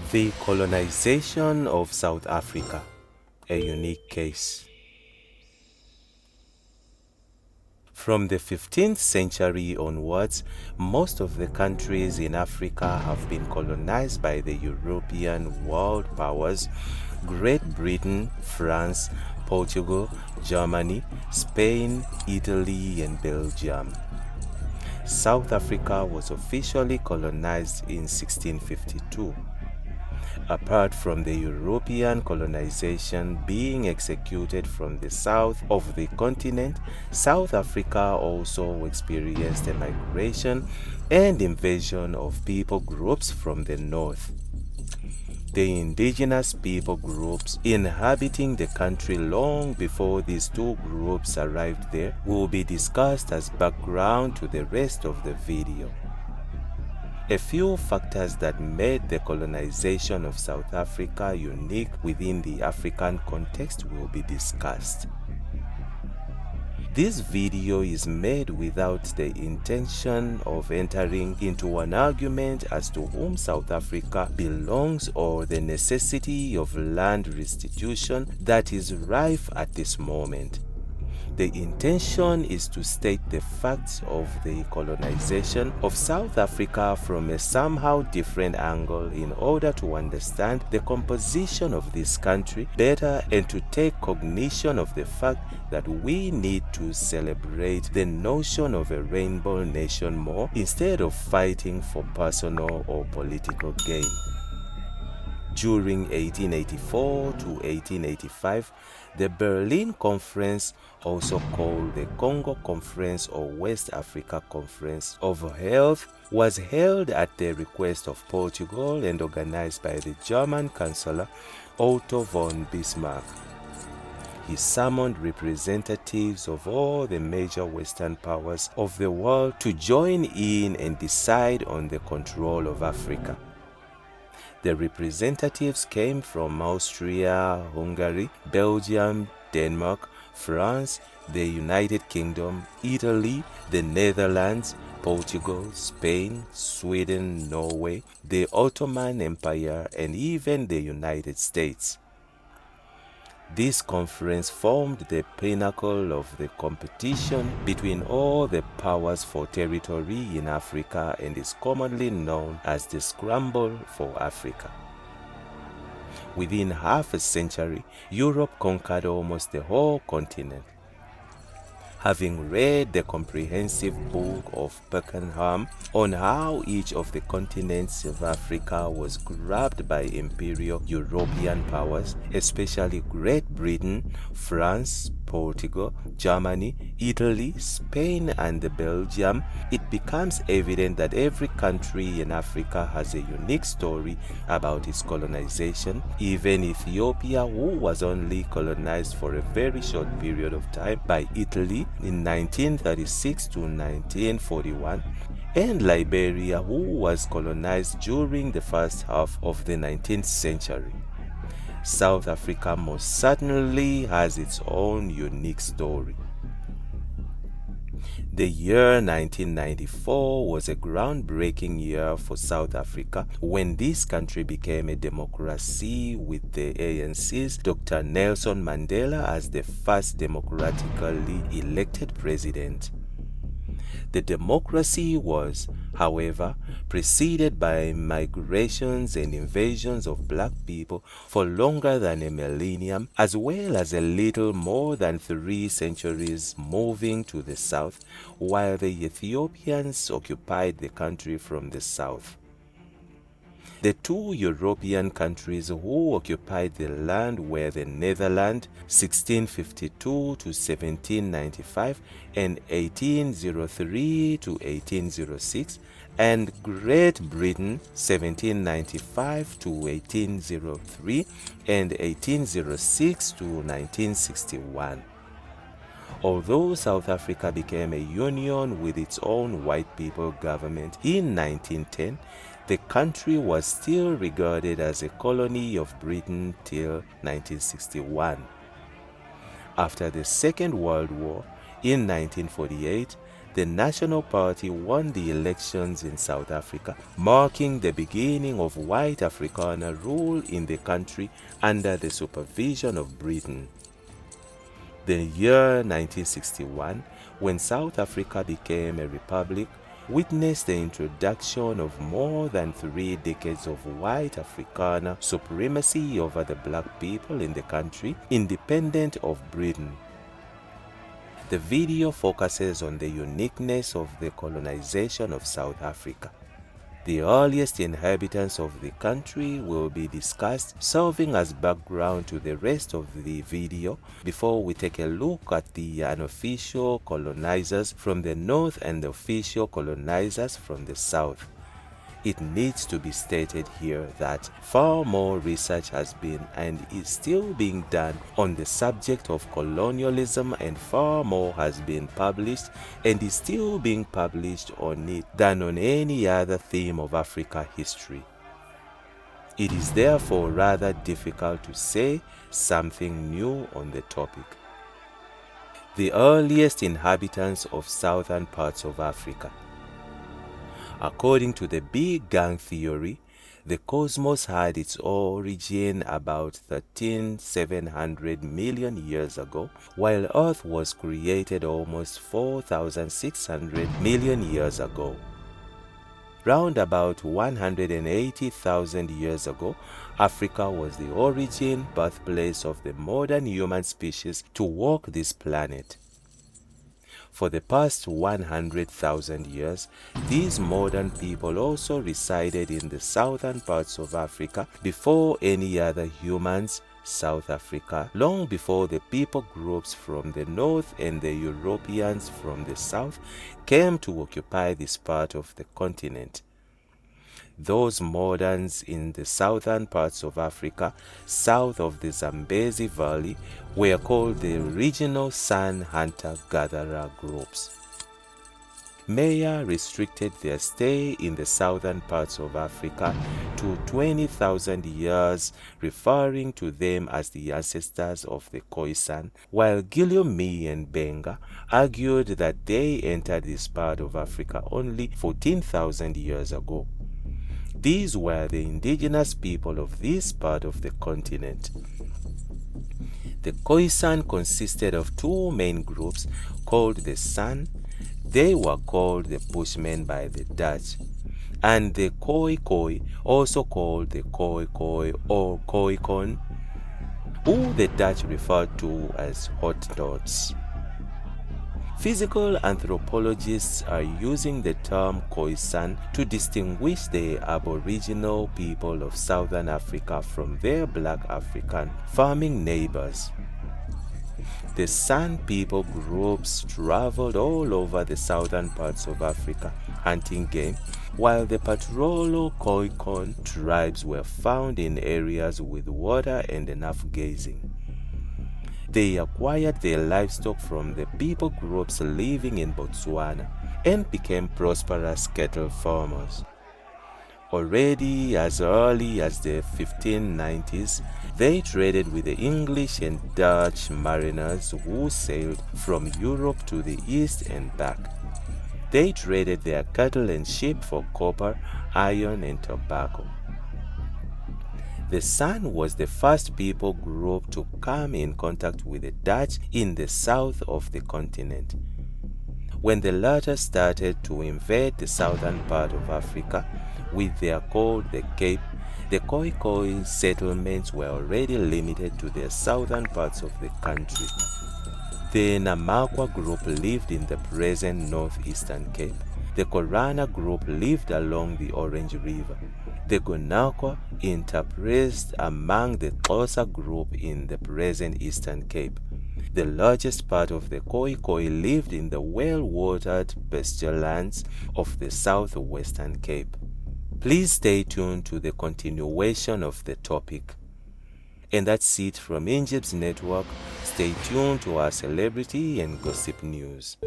The colonization of South Africa, a unique case. From the 15th century onwards, most of the countries in Africa have been colonized by the European world powers: Great Britain, France, Portugal, Germany, Spain, Italy, and Belgium. South Africa was officially colonized in 1652. Apart from the European colonization being executed from the south of the continent, South Africa also experienced a migration and invasion of people groups from the north. The indigenous people groups inhabiting the country long before these two groups arrived there will be discussed as background to the rest of the video. A few factors that made the colonization of South Africa unique within the African context will be discussed. This video is made without the intention of entering into an argument as to whom South Africa belongs or the necessity of land restitution that is rife at this moment. The intention is to state the facts of the colonization of South Africa from a somehow different angle in order to understand the composition of this country better and to take cognition of the fact that we need to celebrate the notion of a rainbow nation more instead of fighting for personal or political gain. During 1884 to 1885, the Berlin Conference, also called the Congo Conference or West Africa Conference of Health, was held at the request of Portugal and organized by the German Chancellor Otto von Bismarck. He summoned representatives of all the major Western powers of the world to join in and decide on the control of Africa. The representatives came from Austria, Hungary, Belgium, Denmark, France, the United Kingdom, Italy, the Netherlands, Portugal, Spain, Sweden, Norway, the Ottoman Empire, and even the United States. This conference formed the pinnacle of the competition between all the powers for territory in Africa and is commonly known as the Scramble for Africa. Within half a century, Europe conquered almost the whole continent. Having read the comprehensive book of Buckingham on how each of the continents of Africa was grabbed by imperial European powers, especially Great Britain, France, Portugal, Germany, Italy, Spain, and Belgium, it becomes evident that every country in Africa has a unique story about its colonization. Even Ethiopia, who was only colonized for a very short period of time by Italy in 1936 to 1941, and Liberia, who was colonized during the first half of the 19th century. South Africa most certainly has its own unique story. The year 1994 was a groundbreaking year for South Africa when this country became a democracy with the ANC's Dr. Nelson Mandela as the first democratically elected president. The democracy was, however, preceded by migrations and invasions of black people for longer than a millennium, as well as a little more than 3 centuries moving to the south, while the Ethiopians occupied the country from the south. The two European countries who occupied the land were the Netherlands 1652 to 1795 and 1803 to 1806, and Great Britain 1795 to 1803 and 1806 to 1961. Although South Africa became a union with its own white people government in 1910, the country was still regarded as a colony of Britain till 1961. After the Second World War, in 1948, the National Party won the elections in South Africa, marking the beginning of white Afrikaner rule in the country under the supervision of Britain. The year 1961, when South Africa became a republic, witnessed the introduction of more than 3 decades of white Afrikaner supremacy over the black people in the country, independent of Britain. The video focuses on the uniqueness of the colonization of South Africa. The earliest inhabitants of the country will be discussed, serving as background to the rest of the video before we take a look at the unofficial colonizers from the north and the official colonizers from the south. It needs to be stated here that far more research has been and is still being done on the subject of colonialism, and far more has been published and is still being published on it than on any other theme of Africa history. It is therefore rather difficult to say something new on the topic. The earliest inhabitants of southern parts of Africa. According to the Big Bang theory, the cosmos had its origin about 13,700 million years ago, while Earth was created almost 4,600 million years ago. Round about 180,000 years ago, Africa was the origin birthplace of the modern human species to walk this planet. For the past 100,000 years, these modern people also resided in the southern parts of Africa before any other humans, South Africa, long before the people groups from the north and the Europeans from the south came to occupy this part of the continent. Those moderns in the southern parts of Africa, south of the Zambezi Valley, were called the regional Sun hunter-gatherer groups. Meyer restricted their stay in the southern parts of Africa to 20,000 years, referring to them as the ancestors of the Khoisan, while Guillaume and Benga argued that they entered this part of Africa only 14,000 years ago. These were the indigenous people of this part of the continent. The Khoisan consisted of 2 main groups called the San. They were called the Bushmen by the Dutch, and the Khoi Khoi, also called the Khoi Khoi or Khoikon, who the Dutch referred to as Hottentots. Physical anthropologists are using the term Khoisan to distinguish the Aboriginal people of Southern Africa from their black African farming neighbors. The San people groups traveled all over the southern parts of Africa hunting game, while the Patrolo Khoikon tribes were found in areas with water and enough grazing. They acquired their livestock from the people groups living in Botswana and became prosperous cattle farmers. Already as early as the 1590s, they traded with the English and Dutch mariners who sailed from Europe to the east and back. They traded their cattle and sheep for copper, iron, and tobacco. The San was the first people group to come in contact with the Dutch in the south of the continent. When the latter started to invade the southern part of Africa with their called the Cape, the Khoi Khoi settlements were already limited to the southern parts of the country. The Namakwa group lived in the present northeastern Cape. The Korana group lived along the Orange River. The Gonakwa interspersed among the Xhosa group in the present Eastern Cape. The largest part of the Khoi Khoi lived in the well-watered pasturelands of the southwestern Cape. Please stay tuned to the continuation of the topic. And that's it from Injibs Network. Stay tuned to our celebrity and gossip news.